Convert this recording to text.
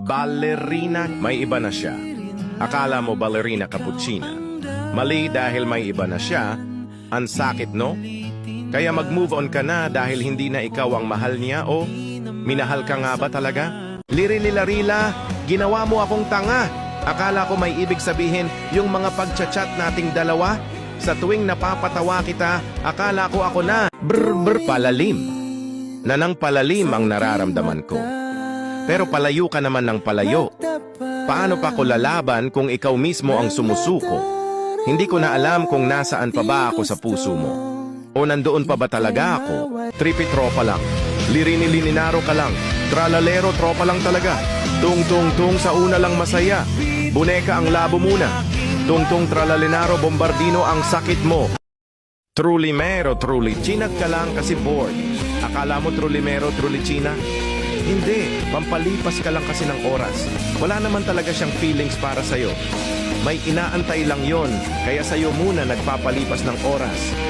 Ballerina, may iba na siya. Akala mo ballerina cappuccina. Mali dahil may iba na siya. Ang sakit, no? Kaya mag-move on ka na dahil hindi na ikaw ang mahal niya o minahal ka nga ba talaga? Liri-lilarila, ginawa mo akong tanga. Akala ko may ibig sabihin yung mga pagchat-chat nating dalawa. Sa tuwing napapatawa kita, akala ko ako na palalim. Nanang palalim ang nararamdaman ko. Pero palayo ka naman ng palayo. Paano pa ko lalaban kung ikaw mismo ang sumusuko? Hindi ko na alam kung nasaan pa ba ako sa puso mo. O nandoon pa ba talaga ako? Tripi tropa lang. Lirini-lininaro ka lang. Tralalero tropa lang talaga. Tung-tung-tung sa una lang masaya. Buneka ang labo muna. Tung-tung tralalinaro bombardino ang sakit mo. Trulimero, trulichinag ka lang kasi bored. Akala mo trulimero, trulichina? Hindi, pampalipas ka lang kasi ng oras. Wala naman talaga siyang feelings para sa'yo. May inaantay lang yon, kaya sa'yo muna nagpapalipas ng oras.